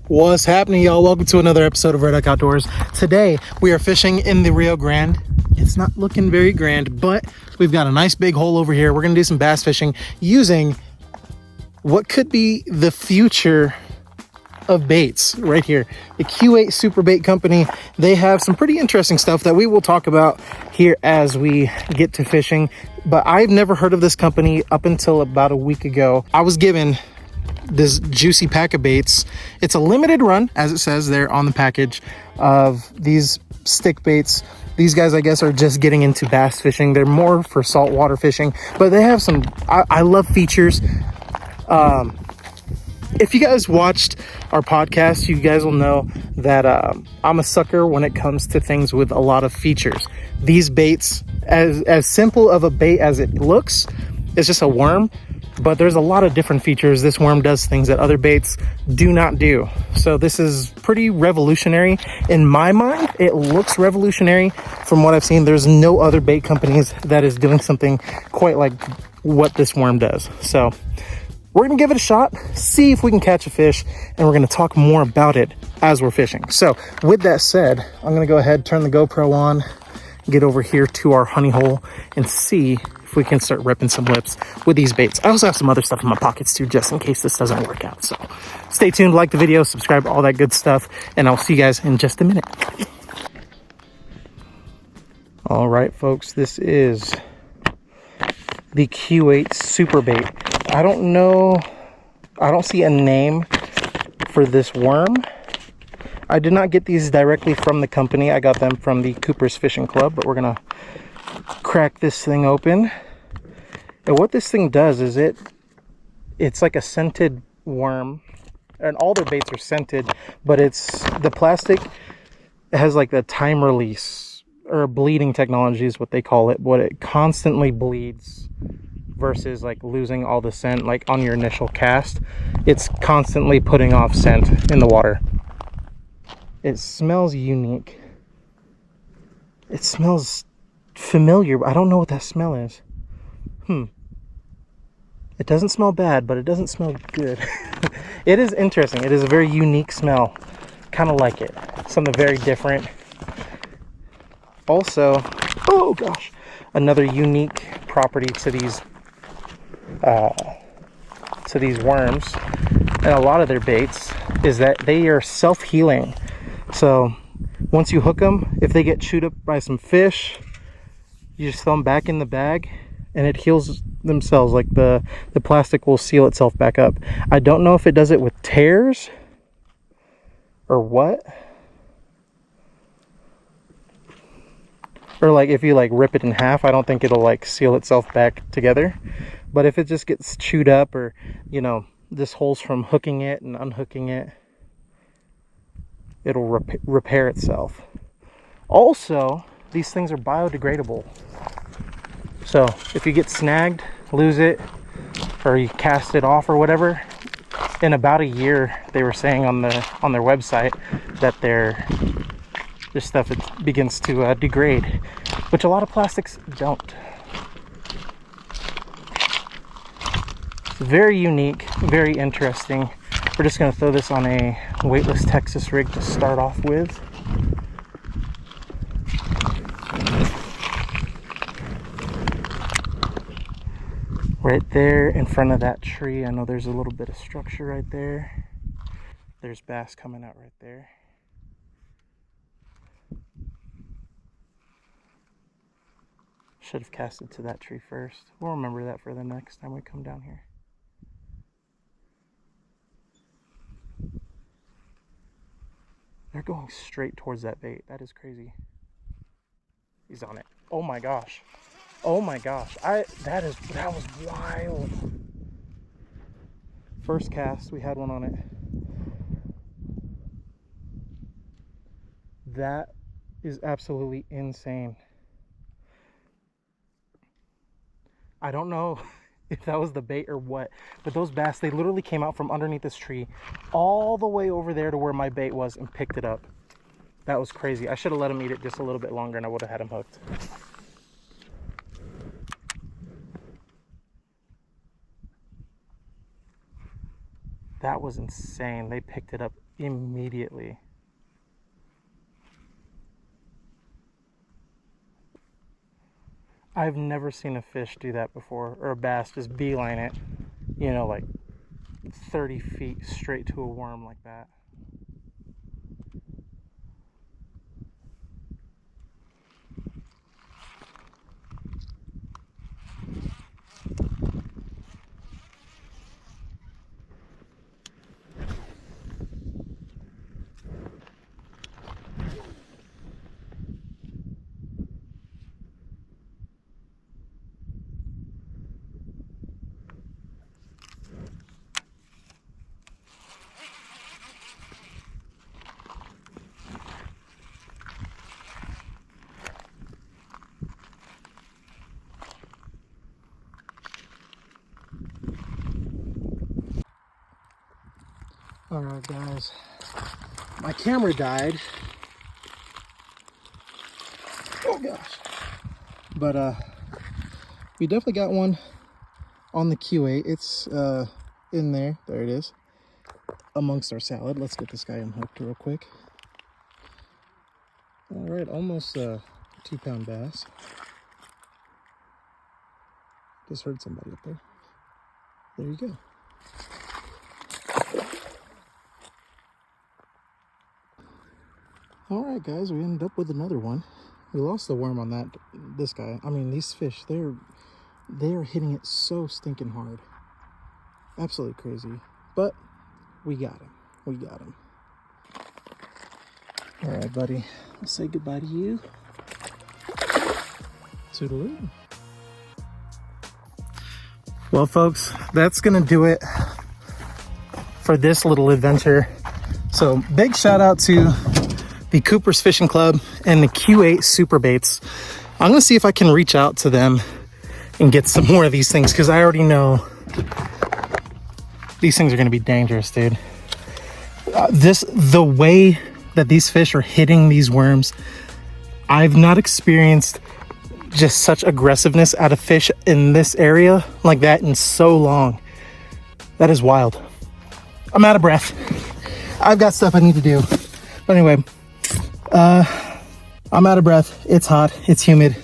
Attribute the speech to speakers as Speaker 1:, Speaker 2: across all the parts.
Speaker 1: What's happening, y'all? Welcome to another episode of Red Duck Outdoors. Today we are fishing in the Rio Grande. It's not looking very grand, but we've got a nice big hole over here. We're gonna do some bass fishing using what could be the future of baits right here. The Q8 Super Bait Company. They have some pretty interesting stuff that we will talk about here as we get to fishing. But I've never heard of this company up until about a week ago. I was given this juicy pack of baits. It's a limited run, as it says there on the package, of these stick baits. These guys, I guess, are just getting into bass fishing. They're more for saltwater fishing, but they have some, I love features. If you guys watched our podcast, you guys will know that I'm a sucker when it comes to things with a lot of features. These baits, as simple of a bait as it looks, it's just a worm. But there's a lot of different features. This worm does things that other baits do not do. So this is pretty revolutionary. In my mind, it looks revolutionary. From what I've seen, there's no other bait companies that is doing something quite like what this worm does. So we're gonna give it a shot, see if we can catch a fish, and we're gonna talk more about it as we're fishing. So with that said, I'm gonna go ahead, turn the GoPro on, get over here to our honey hole and see if we can start ripping some lips with these baits. I also have some other stuff in my pockets too, just in case this doesn't work out. So stay tuned, like the video, subscribe, all that good stuff, and I'll see you guys in just a minute. All right, folks, this is the Q8 Super Bait. I don't know, I don't see a name for this worm. I did not get these directly from the company. I got them from the Cooper's Fishing Club, but we're gonna crack this thing open. And what this thing does is it's like a scented worm, and all their baits are scented, but it's the plastic. It has like the time release or bleeding technology is what they call it. What it constantly bleeds versus like losing all the scent like on your initial cast. It's constantly putting off scent in the water. It smells unique. It smells familiar. I don't know what that smell is. It doesn't smell bad, but it doesn't smell good. It is interesting. It is a very unique smell. Kind of like it. Something very different. Also, oh gosh, another unique property to these worms and a lot of their baits is that they are self-healing. So once you hook them, if they get chewed up by some fish, you just throw them back in the bag and it heals themselves. Like the plastic will seal itself back up. I don't know if it does it with tears or what, or like if you like rip it in half, I don't think it'll like seal itself back together. But if it just gets chewed up, or you know, this hole's from hooking it and unhooking it, it'll repair itself. Also, these things are biodegradable. So if you get snagged, lose it, or you cast it off or whatever, in about a year, they were saying on their website that their stuff, it begins to degrade, which a lot of plastics don't. It's very unique, very interesting. We're just going to throw this on a weightless Texas rig to start off with. Right there in front of that tree, I know there's a little bit of structure right there. There's bass coming out right there. Should have casted to that tree first. We'll remember that for the next time we come down here. They're going straight towards that bait. That is crazy. He's on it. Oh my gosh. Oh my gosh. That was wild. First cast, we had one on it. That is absolutely insane. I don't know if that was the bait or what, but those bass, they literally came out from underneath this tree all the way over there to where my bait was and picked it up. That was crazy. I should have let him eat it just a little bit longer and I would have had him hooked. That was insane. They picked it up immediately. I've never seen a fish do that before, or a bass just beeline it, you know, like 30 feet straight to a worm like that. All right, guys, my camera died. Oh gosh. But we definitely got one on the Q8. It's in there. There it is, amongst our salad. Let's get this guy unhooked real quick. All right, almost a 2-pound bass. Just heard somebody up there. There you go. All right, guys, we ended up with another one. We lost the worm on this guy. I mean, these fish, they are hitting it so stinking hard. Absolutely crazy. But we got him. We got him. All right, buddy. I'll say goodbye to you. Toodaloo. Well, folks, that's going to do it for this little adventure. So big shout out to the Cooper's Fishing Club and the Q8 Super Baits. I'm going to see if I can reach out to them and get some more of these things, because I already know these things are going to be dangerous, dude. The way that these fish are hitting these worms, I've not experienced just such aggressiveness out of fish in this area like that in so long. That is wild. I'm out of breath. I've got stuff I need to do. But anyway, I'm out of breath. It's hot. It's humid.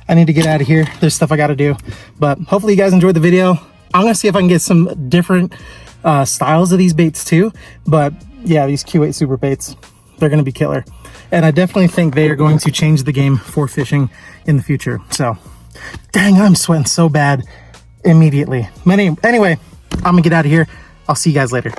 Speaker 1: I need to get out of here. There's stuff I got to do. But hopefully you guys enjoyed the video. I'm going to see if I can get some different styles of these baits too. But yeah, these Q8 Super Baits, they're going to be killer. And I definitely think they are going to change the game for fishing in the future. So, dang, I'm sweating so bad immediately. Anyway, I'm going to get out of here. I'll see you guys later.